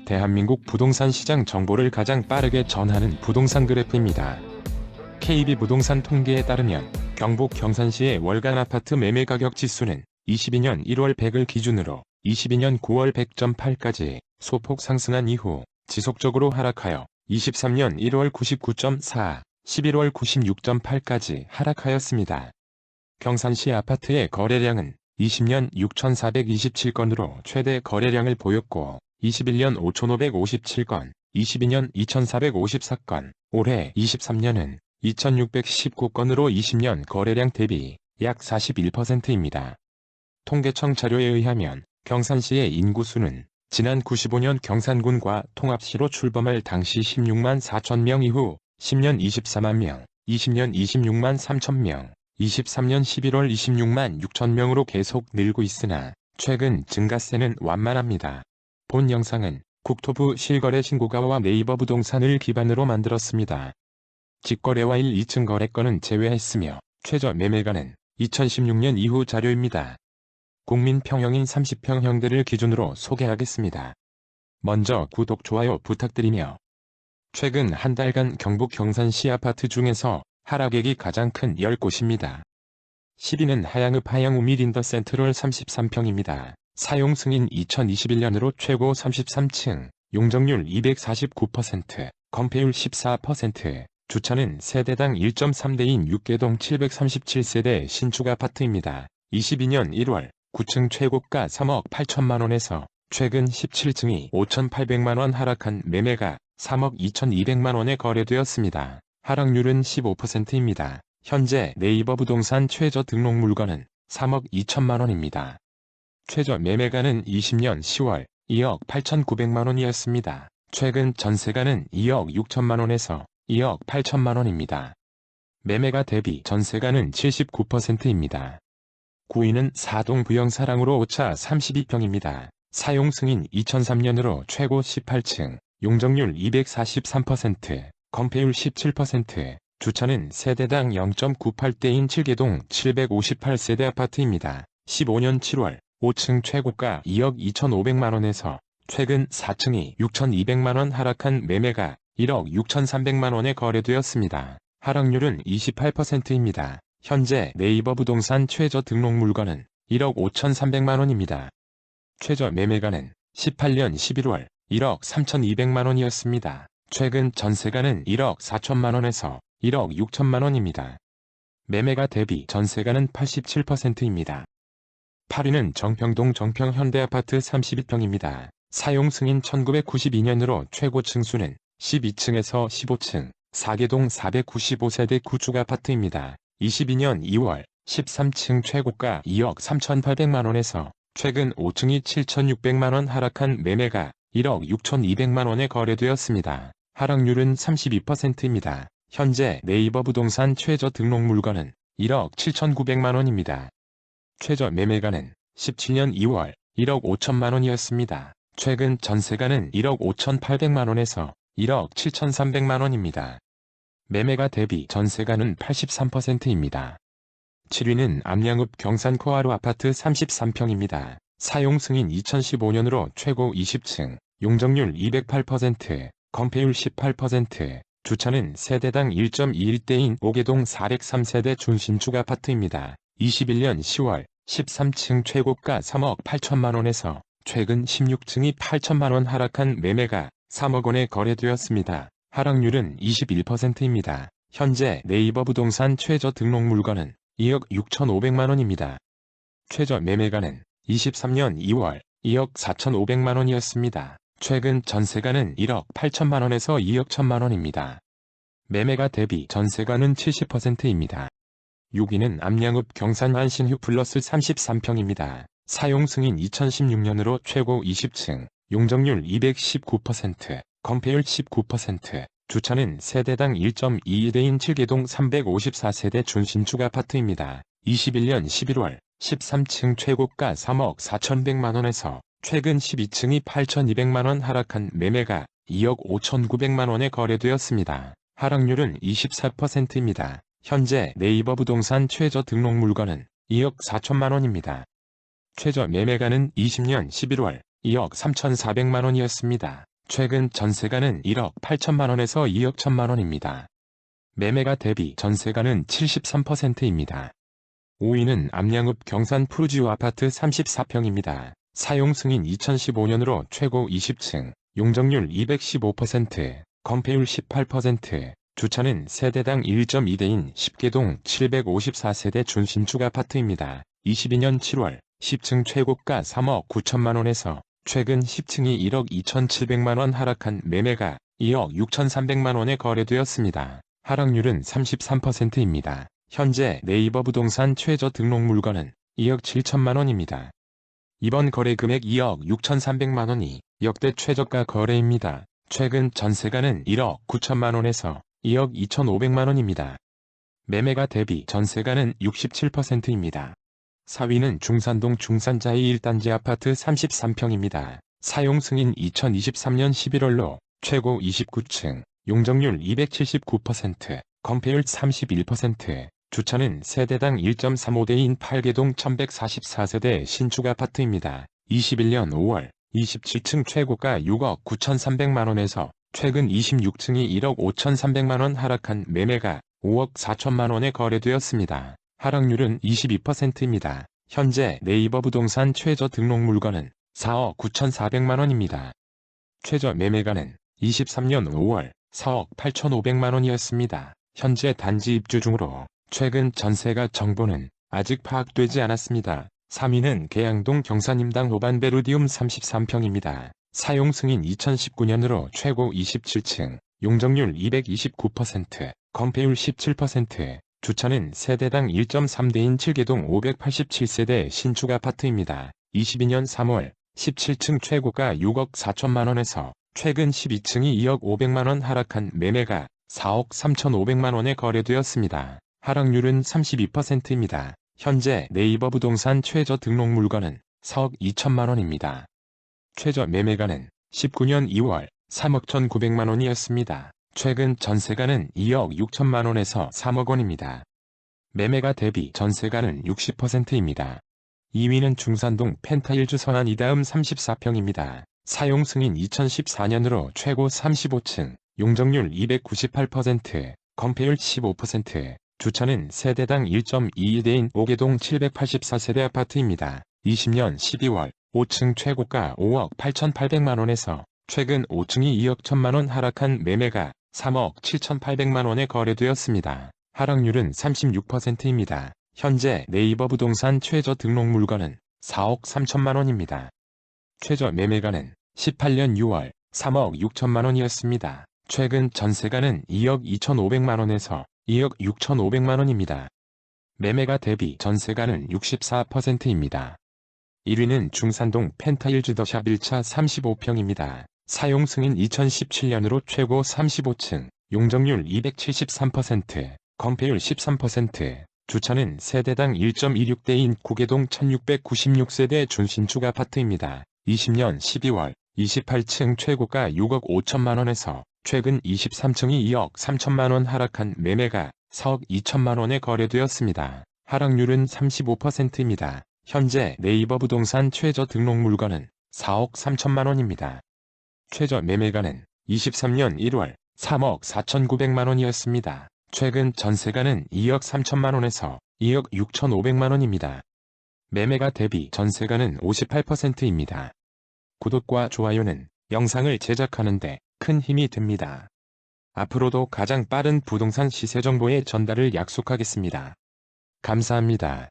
대한민국 부동산 시장 정보를 가장 빠르게 전하는 부동산 그래프입니다. KB부동산 통계에 따르면 경북 경산시의 월간 아파트 매매 가격 지수는 22년 1월 100을 기준으로 22년 9월 100.8까지 소폭 상승한 이후 지속적으로 하락하여 23년 1월 99.4, 11월 96.8까지 하락하였습니다. 경산시 아파트의 거래량은 20년 6,427건으로 최대 거래량을 보였고 21년 5,557건, 22년 2,454건, 올해 23년은 2,619건으로 20년 거래량 대비 약 41%입니다. 통계청 자료에 의하면 경산시의 인구수는 지난 95년 경산군과 통합시로 출범할 당시 16만 4천 명 이후 10년 24만 명, 20년 26만 3천 명, 23년 11월 26만 6천 명으로 계속 늘고 있으나 최근 증가세는 완만합니다. 본 영상은 국토부 실거래신고가와 네이버 부동산을 기반으로 만들었습니다. 직거래와 1, 2층 거래건은 제외했으며 최저 매매가는 2016년 이후 자료입니다. 국민평형인 30평형들을 기준으로 소개하겠습니다. 먼저 구독, 좋아요 부탁드리며 최근 한 달간 경북 경산시 아파트 중에서 하락액이 가장 큰 10곳입니다. 10위는 하양읍 하양우 밀인더 센트럴 33평입니다. 사용 승인 2021년으로 최고 33층, 용적률 249%, 건폐율 14%, 주차는 세대당 1.3대인 6개동 737세대 신축 아파트입니다. 22년 1월 9층 최고가 3억 8천만원에서 최근 17층이 5,800만원 하락한 매매가 3억 2,200만원에 거래되었습니다. 하락률은 15%입니다. 현재 네이버 부동산 최저 등록 물건은 3억 2천만원입니다. 최저 매매가는 20년 10월 2억 8,900만원이었습니다. 최근 전세가는 2억 6천만원에서 2억 8천만원입니다. 매매가 대비 전세가는 79%입니다. 9위는 사동 부영사랑으로 5차 32평입니다. 사용 승인 2003년으로 최고 18층, 용적률 243%, 건폐율 17%, 주차는 세대당 0.98대인 7개동 758세대 아파트입니다. 15년 7월 5층 최고가 2억 2,500만원에서 최근 4층이 6,200만원 하락한 매매가 1억 6,300만원에 거래되었습니다. 하락률은 28%입니다. 현재 네이버 부동산 최저 등록 물건은 1억 5,300만원입니다. 최저 매매가는 18년 11월 1억 3,200만원이었습니다. 최근 전세가는 1억 4천만원에서 1억 6천만원입니다. 매매가 대비 전세가는 87%입니다. 8위는 정평동 정평현대아파트 32평입니다. 사용 승인 1992년으로 최고 층수는 12층에서 15층, 4개동 495세대 구축 아파트입니다. 22년 2월 13층 최고가 2억 3,800만원에서 최근 5층이 7,600만원 하락한 매매가 1억 6,200만원에 거래되었습니다. 하락률은 32%입니다. 현재 네이버 부동산 최저 등록 물건은 1억 7,900만원입니다. 최저 매매가는 17년 2월 1억 5천만원이었습니다. 최근 전세가는 1억 5,800만원에서 1억 7,300만원입니다. 매매가 대비 전세가는 83%입니다. 7위는 암양읍 경산 코아루 아파트 33평입니다. 사용 승인 2015년으로 최고 20층, 용적률 208%, 건폐율 18%, 주차는 세대당 1.21대인 5개동 403세대 준신축 아파트입니다. 21년 10월 13층 최고가 3억 8천만원에서 최근 16층이 8천만원 하락한 매매가 3억원에 거래되었습니다. 하락률은 21%입니다. 현재 네이버 부동산 최저 등록 물건은 2억 6,500만원입니다. 최저 매매가는 23년 2월 2억 4,500만원이었습니다. 최근 전세가는 1억 8천만원에서 2억 1천만원입니다. 매매가 대비 전세가는 70%입니다. 6위는 암양읍 경산 한신휴 플러스 33평입니다. 사용 승인 2016년으로 최고 20층, 용적률 219%, 건폐율 19%, 주차는 세대당 1.22대인 7개동 354세대 준신축 아파트입니다. 21년 11월 13층 최고가 3억 4,100만원에서 최근 12층이 8,200만원 하락한 매매가 2억 5,900만원에 거래되었습니다. 하락률은 24%입니다. 현재 네이버 부동산 최저 등록 물건은 2억 4천만원입니다. 최저 매매가는 20년 11월 2억 3,400만원이었습니다. 최근 전세가는 1억 8천만 원에서 2억 1천만 원입니다. 매매가 대비 전세가는 73%입니다. 5위는 암양읍 경산 푸르지오 아파트 34평입니다. 사용 승인 2015년으로 최고 20층, 용적률 215%, 건폐율 18%, 주차는 세대당 1.2대인 10개동 754세대 준신축 아파트입니다. 22년 7월 10층 최고가 3억 9천만 원에서 최근 10층이 1억 2,700만 원 하락한 매매가 2억 6,300만 원에 거래되었습니다. 하락률은 33%입니다. 현재 네이버 부동산 최저 등록 물건은 2억 7천만 원입니다. 이번 거래 금액 2억 6,300만 원이 역대 최저가 거래입니다. 최근 전세가는 1억 9천만 원에서 2억 2,500만 원입니다. 매매가 대비 전세가는 67%입니다. 4위는 중산동 중산자이 1단지 아파트 33평입니다. 사용 승인 2023년 11월로 최고 29층, 용적률 279%, 건폐율 31%, 주차는 세대당 1.35대인 8개동 1144세대 신축 아파트입니다. 21년 5월 27층 최고가 6억 9,300만 원에서 최근 26층이 1억 5,300만 원 하락한 매매가 5억 4천만 원에 거래되었습니다. 하락률은 22%입니다. 현재 네이버 부동산 최저 등록 물건은 4억 9,400만 원입니다. 최저 매매가는 23년 5월 4억 8,500만 원이었습니다. 현재 단지 입주 중으로 최근 전세가 정보는 아직 파악되지 않았습니다. 3위는 계양동 경산임당 호반베루디움 33평입니다. 사용 승인 2019년으로 최고 27층, 용적률 229%, 건폐율 17%, 주차는 세대당 1.3대인 7개동 587세대 신축 아파트입니다. 22년 3월 17층 최고가 6억 4천만 원에서 최근 12층이 2억 500만 원 하락한 매매가 4억 3,500만 원에 거래되었습니다. 하락률은 32%입니다. 현재 네이버 부동산 최저 등록 물건은 4억 2천만 원입니다. 최저 매매가는 19년 2월 3억 1,900만 원이었습니다. 최근 전세가는 2억 6천만 원에서 3억 원입니다. 매매가 대비 전세가는 60%입니다. 2위는 중산동 펜타일주 선안 이다음 34평입니다. 사용 승인 2014년으로 최고 35층, 용적률 298%, 건폐율 15%, 주차는 세대당 1.22대인 5개동 784세대 아파트입니다. 20년 12월 5층 최고가 5억 8,800만 원에서 최근 5층이 2억 1천만 원 하락한 매매가 3억 7,800만 원에 거래되었습니다. 하락률은 36%입니다. 현재 네이버 부동산 최저 등록 물건은 4억 3천만 원입니다. 최저 매매가는 18년 6월 3억 6천만 원이었습니다. 최근 전세가는 2억 2,500만 원에서 2억 6,500만 원입니다. 매매가 대비 전세가는 64%입니다. 1위는 중산동 펜타일즈 더샵 1차 35평입니다. 사용 승인 2017년으로 최고 35층, 용적률 273%, 건폐율 13%, 주차는 세대당 1.26대인 9개동 1696세대 준신축 아파트입니다. 20년 12월 28층 최고가 6억 5천만 원에서 최근 23층이 2억 3천만 원 하락한 매매가 4억 2천만 원에 거래되었습니다. 하락률은 35%입니다. 현재 네이버 부동산 최저 등록 물건은 4억 3천만 원입니다. 최저 매매가는 23년 1월 3억 4,900만 원이었습니다. 최근 전세가는 2억 3천만 원에서 2억 6,500만 원입니다. 매매가 대비 전세가는 58%입니다. 구독과 좋아요는 영상을 제작하는 데 큰 힘이 됩니다. 앞으로도 가장 빠른 부동산 시세 정보의 전달을 약속하겠습니다. 감사합니다.